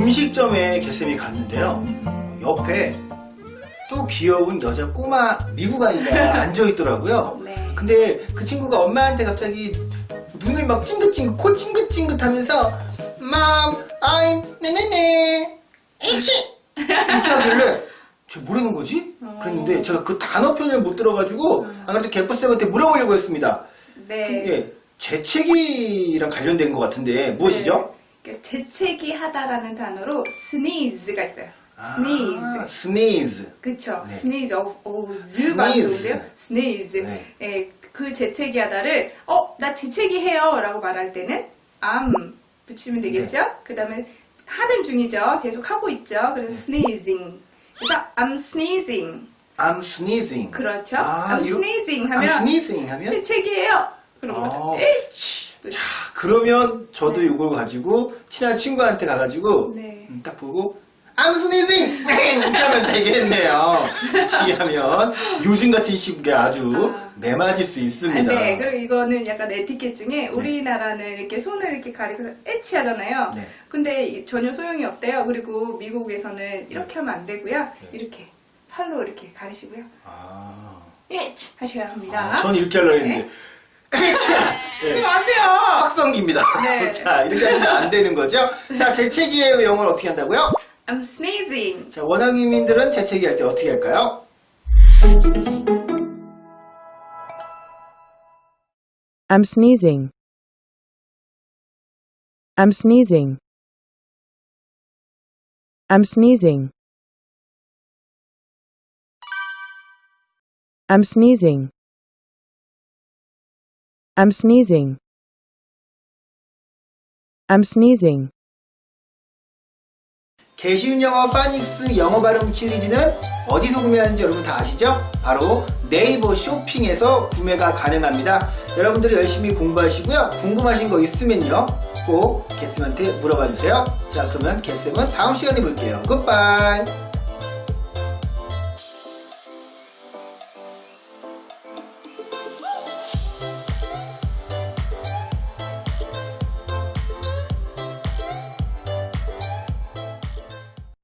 음식점에 개쌤이 갔는데요. 옆에 또 귀여운 여자 꼬마 미국 아이가 앉아있더라고요. 네. 근데 그 친구가 엄마한테 갑자기 눈을 막 찡긋찡긋 코 찡긋찡긋 하면서 Mom, I'm 네네네 H 이렇게 하길래 저 뭐라는 거지? 그랬는데 제가 그 단어 표현을 못 들어가지고 안 그래도 개프쌤한테 물어보려고 했습니다. 네. 예, 재채기랑 관련된 것 같은데 무엇이죠? 네. 재채기 하다라는 단어로 sneeze가 있어요. sneeze. sneeze. 그쵸. 네. sneeze. sneeze. 발음인데요. sneeze. 네. 예, 그 재채기 하다를 나 재채기 해요 라고 말할 때는 am 붙이면 되겠죠? 네. 그 다음에 하는 중이죠. 계속 하고 있죠. 그래서 sneezing. 그래서 I'm sneezing. I'm sneezing. 그렇죠. 아, I'm sneezing 하면 I'm sneezing 하면 재채기예요. 그런 거죠. 에이치. 자, 그러면 저도 네. 이걸 가지고 친한 친구한테 가가지고 네. 딱 보고 I'm sneezing! 이렇게 하면 되겠네요. 그렇게 하면 요즘 같은 시국에 아주 매맞을 수 있습니다. 네, 그리고 이거는 약간 에티켓 중에 우리나라는 이렇게 손을 이렇게 가리고서 에치 하잖아요. 네. 근데 전혀 소용이 없대요. 그리고 미국에서는 이렇게 하면 안 되고요. 이렇게 팔로 이렇게 가리시고요. 아, 에치 하셔야 합니다. 전 이렇게 하려고 했는데 네. 네. 이거 안 돼요. 확성기입니다. 네. 자, 이렇게 하시면 안 되는 거죠. 자, 재채기의 영어를 어떻게 한다고요? I'm sneezing. 자, 원어민들은 재채기 할 때 어떻게 할까요? I'm sneezing. I'm sneezing. I'm sneezing. I'm sneezing. I'm sneezing. I'm sneezing. 개쉬운 영어 파닉스 영어 발음 시리즈는 어디서 구매하는지 여러분 다 아시죠? 바로 네이버 쇼핑에서 구매가 가능합니다. 여러분들이 열심히 공부하시고요. 궁금하신 거 있으면요. 꼭 개쌤한테 물어봐 주세요. 자, 그러면 개쌤은 다음 시간에 볼게요. 굿바이.